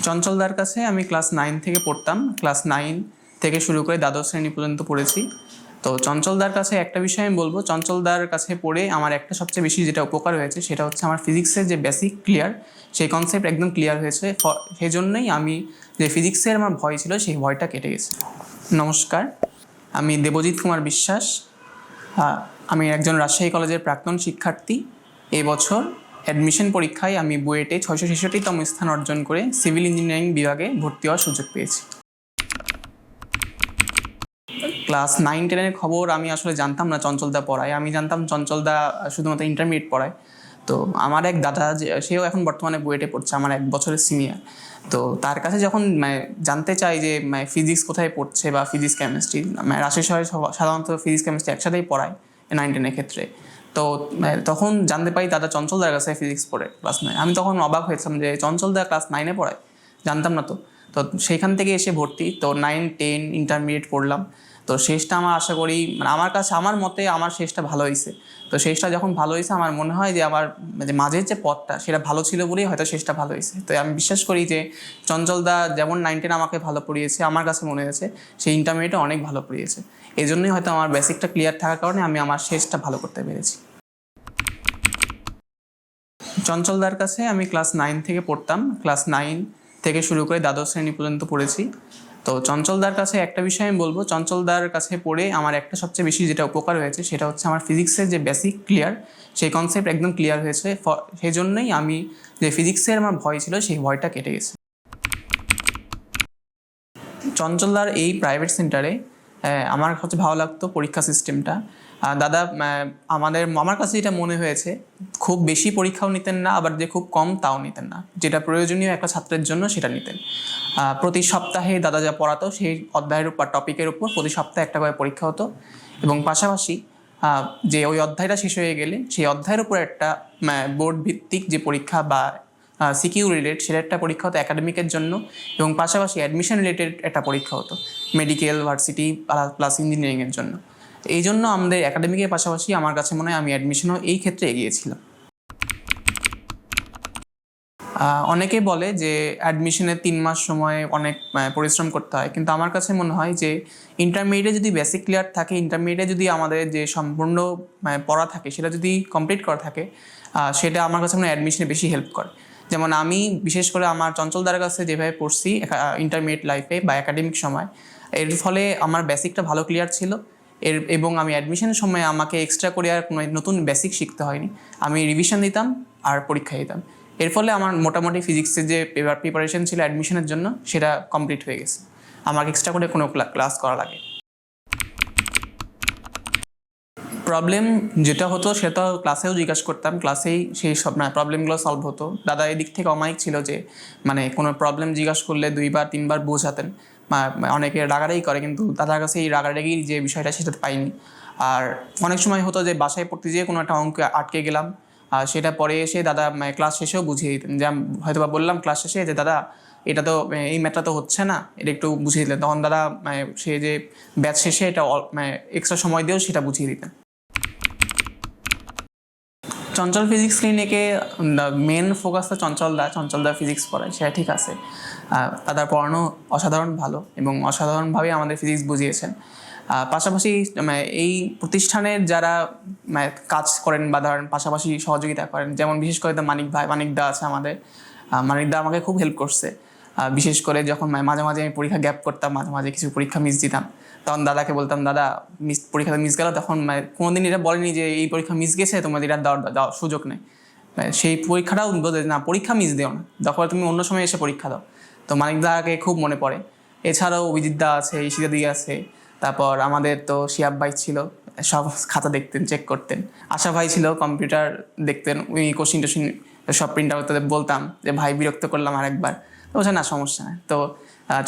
চঞ্চলদার কাছে আমি ক্লাস 9 থেকে পড়তাম। ক্লাস 9 থেকে শুরু করে দ্বাদশ শ্রেণী পর্যন্ত পড়েছি। তো চঞ্চলদার কাছে একটা বিষয় আমি বলবো, চঞ্চলদার কাছে পড়ে আমার একটা সবচেয়ে বেশি যেটা উপকার হয়েছে সেটা হচ্ছে আমার ফিজিক্সের যে বেসিক ক্লিয়ার, সেই কনসেপ্ট একদম ক্লিয়ার হয়েছে। সেই জন্যই আমি যে ফিজিক্সের আমার ভয় ছিল সেই ভয়টা কেটে গেছে। নমস্কার, আমি দেবজিৎ কুমার বিশ্বাস। আমি একজন রাজশাহী কলেজের প্রাক্তন শিক্ষার্থী। এবছর অ্যাডমিশন পরীক্ষায় আমি বুয়েটে 666তম স্থান অর্জন করে সিভিল ইঞ্জিনিয়ারিং বিভাগে ভর্তি হওয়ার সুযোগ পেয়েছি। ক্লাস 9-10-এর খবর আমি আসলে জানতাম না চঞ্চলদা পড়ায়। আমি জানতাম চঞ্চলদা শুধুমাত্র ইন্টারমিডিয়েট পড়ায়। তো আমার এক দাদা, সেও এখন বর্তমানে বুয়েটে পড়ছে, আমার 1 বছরের সিনিয়র। তো তার কাছে যখন জানতে চাই যে ফিজিক্স কোথায় পড়ছে বা ফিজিক্স কেমিস্ট্রি, রাজশাহী শহরে সাধারণত ফিজিক্স কেমিস্ট্রি একসাথেই পড়ায় 9-10-এর ক্ষেত্রে। তো তখন জানতে পাই দাদা চঞ্চলদার কাছে ফিজিক্স পড়ে ক্লাস 9। আমি তখন অবাক হয়েছিলাম যে চঞ্চলদা ক্লাস 9-এ পড়ায়, জানতাম না তো। তো সেইখান থেকে এসে ভর্তি, তো 9-10 ইন্টারমিডিয়েট পড়লাম। তো শেষটা আমার আশা করি, আমার কাছে, আমার মতে আমার শেষটা ভালো হয়েছে। তো শেষটা যখন ভালো হয়েছে, আমার মনে হয় যে আমার যে মাঝের যে পথটা সেটা ভালো ছিল বলেই হয়তো শেষটা ভালো হয়েছে। তো আমি বিশ্বাস করি যে চঞ্চলদা যেমন 9-10 আমাকে ভালো পড়িয়েছে, আমার কাছে মনে হয়েছে সেই ইন্টারমিডিয়েটে অনেক ভালো পড়িয়েছে। এই জন্যই হয়তো আমার বেসিকটা ক্লিয়ার থাকার কারণে আমি আমার শেষটা ভালো করতে পেরেছি। চঞ্চলদার কাছে আমি ক্লাস 9 থেকে পড়তাম। ক্লাস 9 থেকে শুরু করে দ্বাদশ শ্রেণী পর্যন্ত পড়েছি। তো চঞ্চলদার কাছে একটা বিষয় আমি বলবো, চঞ্চলদার কাছে পড়ে আমার একটা সবচেয়ে বেশি যেটা উপকার হয়েছে সেটা হচ্ছে আমার ফিজিক্সের যে বেসিক ক্লিয়ার, সেই কনসেপ্ট একদম ক্লিয়ার হয়েছে। সেই জন্যই আমি যে ফিজিক্সের আমার ভয় ছিল সেই ভয়টা কেটে গেছে। চঞ্চলদার এই প্রাইভেট সেন্টারে আমার সবচেয়ে ভালো লাগতো পরীক্ষা সিস্টেমটা। দাদা আমার কাছে যেটা মনে হয়েছে, খুব বেশি পরীক্ষাও নিতেন না, আবার যে খুব কম তাও নিতেন না। যেটা প্রয়োজনীয় একটা ছাত্রের জন্য সেটা নিতেন। প্রতি সপ্তাহে দাদা যা পড়াতো সেই অধ্যায়ের উপর, টপিকের উপর প্রতি সপ্তাহে একটা করে পরীক্ষা হতো। এবং পাশাপাশি যে ওই অধ্যায়টা শেষ হয়ে গেলে সেই অধ্যায়ের উপর একটা বোর্ড ভিত্তিক যে পরীক্ষা বা সিকিউ রিলেটেড সেটা একটা পরীক্ষা হতো একাডেমিকের জন্য। এবং পাশাপাশি অ্যাডমিশন রিলেটেড একটা পরীক্ষা হতো মেডিকেল, ভার্সিটি প্লাস ইঞ্জিনিয়ারিংয়ের জন্য। এই জন্য আমাদের একাডেমিকের পাশাপাশি আমার কাছে মনে হয় আমি অ্যাডমিশনও এই ক্ষেত্রে এগিয়েছিলাম। অনেকে বলে যে অ্যাডমিশনের 3 মাস সময় অনেক পরিশ্রম করতে হয়, কিন্তু আমার কাছে মনে হয় যে ইন্টারমিডিয়েটে যদি বেসিক ক্লিয়ার থাকে, ইন্টারমিডিয়েটে যদি আমাদের যে সম্পূর্ণ পড়া থাকে সেটা যদি কমপ্লিট করা থাকে, সেটা আমার কাছে মনে হয় অ্যাডমিশনে বেশি হেল্প করে। যেমন আমি বিশেষ করে আমার চঞ্চলদার কাছে যেভাবে পড়ছি ইন্টারমিডিয়েট লাইফে বা একাডেমিক সময়, এর ফলে আমার বেসিকটা ভালো ক্লিয়ার ছিল। এবং আমি অ্যাডমিশনের সময় আমাকে এক্সট্রা করে আর কোনো নতুন বেসিক শিখতে হয়নি। আমি রিভিশন দিতাম আর পরীক্ষা দিতাম। এর ফলে আমার মোটামুটি ফিজিক্সের যে প্রিপারেশন ছিল অ্যাডমিশনের জন্য সেটা কমপ্লিট হয়ে গেছে। আমাকে এক্সট্রা করে কোনো ক্লাস করা লাগে। প্রবলেম যেটা হতো সেটা ক্লাসেও জিজ্ঞাসা করতাম, ক্লাসেই সেই সব প্রবলেমগুলো সলভ হতো। দাদা এদিক থেকে অমায়িক ছিল যে কোনো প্রবলেম জিজ্ঞাসা করলে 2বার 3বার বোঝাতেন। অনেকে রাগারাগি করে, কিন্তু দাদার কাছে এই রাগারাগির যে বিষয়টা সেটা পাইনি। আর অনেক সময় হতো যে বাসায় পড়তে যেয়ে কোনো একটা অঙ্ক আটকে গেলাম, আর সেটা পরে এসে দাদা ক্লাস শেষেও বুঝিয়ে দিতেন। যে হয়তো বা বললাম ক্লাস শেষে যে দাদা এটা তো এই ম্যাথটা তো হচ্ছে না, এটা একটু বুঝিয়ে দিলেন। তখন দাদা সে যে ব্যাচ শেষে এটা এক্সট্রা সময় দিয়েও সেটা বুঝিয়ে দিতেন। চঞ্চল ফিজিক্স ক্লিনিকে মেন ফোকাস তো চঞ্চলদা ফিজিক্স পড়ায়, সেটা ঠিক আছে। তাদের পড়ানো অসাধারণ ভালো এবং অসাধারণভাবে আমাদের ফিজিক্স বুঝিয়েছেন। পাশাপাশি এই প্রতিষ্ঠানের যারা কাজ করেন বা ধরেন পাশাপাশি সহযোগিতা করেন, যেমন বিশেষ করে মানিকদা আছে আমাদের। মানিকদা আমাকে খুব হেল্প করছে। বিশেষ করে যখন মাঝে মাঝে আমি পরীক্ষা গ্যাপ করতাম, মাঝে মাঝে কিছু পরীক্ষা মিস দিতাম, তখন দাদাকে বলতাম দাদা পরীক্ষাটা মিস গেল। তখন কোনোদিন এটা বলেনি যে এই পরীক্ষা মিস গেছে, তোমাদের এটা দেওয়ার সুযোগ নেই। সেই পরীক্ষাটাও বলে না, পরীক্ষা মিস দেও না, দরকার তুমি অন্য সময় এসে পরীক্ষা দাও। তো মানিকদাকে খুব মনে পড়ে। এছাড়াও অভিজিৎদা আছে, ঈশিতাদি আছে, তারপর আমাদের তো শিয়াব ভাই ছিল, সব খাতা দেখতেন, চেক করতেন। আশা ভাই ছিল, কম্পিউটার দেখতেন, উনি কোশ্চিন টোশ্চিন সব প্রিন্ট আউট তাদের বলতাম যে ভাই বিরক্ত করলাম আরেকবার, তো বলছে না সমস্যা নেই। তো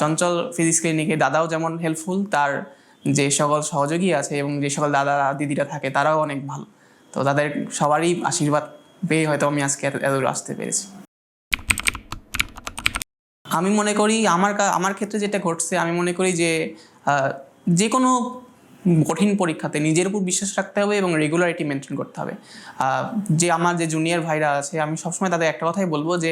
চঞ্চল ফিজিক্স ক্লিনিকে দাদাও যেমন হেল্পফুল, তার যে সকল সহযোগী আছে এবং যে সকল দাদা দিদিরা থাকে তারাও অনেক ভালো। তো তাদের সবারই আশীর্বাদ পেয়ে হয়তো আমি আজকে এত আসতে পেরেছি। আমি মনে করি আমার ক্ষেত্রে যেটা ঘটছে, আমি মনে করি যে কোনো কঠিন পরীক্ষাতে নিজের উপর বিশ্বাস রাখতে হবে এবং রেগুলারিটি মেনটেন করতে হবে। যে আমার যে জুনিয়র ভাইরা আছে, আমি সবসময় তাদের একটা কথাই বলবো যে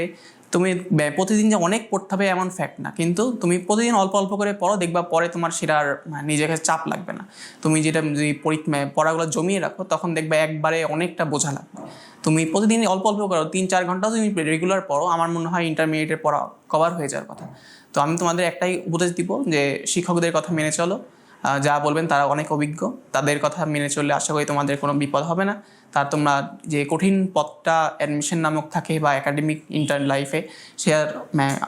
তুমি প্রতিদিন যে অনেক পড়তে হবে এমন ফ্যাক্ট না, কিন্তু তুমি প্রতিদিন অল্প অল্প করে পড়ো, দেখবা পরে তোমার সেটা আর নিজেকে চাপ লাগবে না। তুমি যেটা যদি পড়াগুলো জমিয়ে রাখো তখন দেখবে একবারে অনেকটা বোঝা লাগবে। তুমি প্রতিদিন অল্প অল্প করো, 3-4 ঘন্টাও তুমি রেগুলার পড়ো, আমার মনে হয় ইন্টারমিডিয়েটের পড়া কভার হয়ে যাওয়ার কথা। তো আমি তোমাদের একটাই উপদেশ দিব যে শিক্ষকদের কথা মেনে চলো, যা বলবেন তারা অনেক অভিজ্ঞ, তাদের কথা মেনে চললে আশা করি তোমাদের কোনো বিপদ হবে না। তার তোমরা যে কঠিন পথটা অ্যাডমিশন নামক থাকে বা একাডেমিক ইন্টার লাইফে, সে আর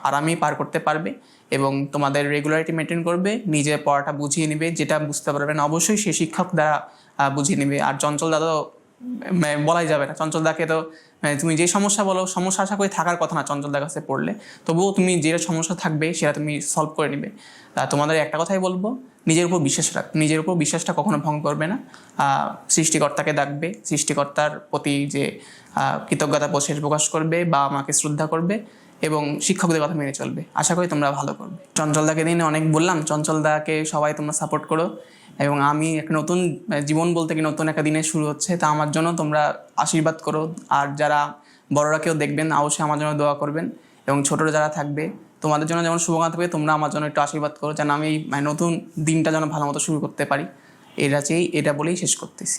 আরামেই পার করতে পারবে এবং তোমাদের রেগুলারিটি মেনটেন করবে, নিজে পড়াটা বুঝিয়ে নেবে, যেটা বুঝতে পারবে না অবশ্যই সে শিক্ষক দ্বারা বুঝিয়ে নেবে। আর চঞ্চল দাদা বলাই যাবে না, চঞ্চল দাকে তো তুমি যে সমস্যা বলো, সমস্যা আশা করি থাকার কথা না চঞ্চল দার কাছে পড়লে, তবুও তুমি যেটা সমস্যা থাকবে সেটা তুমি সলভ করে নেবে। তোমাদের একটা কথাই বলবো, নিজের উপর বিশ্বাস রাখ, নিজের উপর বিশ্বাসটা কখনো ভঙ্গ করবে না। সৃষ্টিকর্তাকে ডাকবে, সৃষ্টিকর্তার প্রতি যে কৃতজ্ঞতা শেষ প্রকাশ করবে বা আমাকে শ্রদ্ধা করবে এবং শিক্ষকদের কথা মেনে চলবে, আশা করি তোমরা ভালো করবে। চঞ্চলদাকে দিন অনেক বললাম, চঞ্চলদাকে সবাই তোমরা সাপোর্ট করো এবং আমি একটা নতুন জীবন বলতে কি নতুন একটা দিনের শুরু হচ্ছে, তা আমার জন্য তোমরা আশীর্বাদ করো। আর যারা বড়রা কেউ দেখবেন অবশ্যই আমার জন্য দোয়া করবেন এবং ছোটরা যারা থাকবে তোমাদের জন্য যেমন শুভকামনা থাকবে, তোমরা আমার জন্য একটু আশীর্বাদ করো যেন আমি এই নতুন দিনটা যেন ভালো মতো শুরু করতে পারি। এটা বলেই শেষ করতেছি।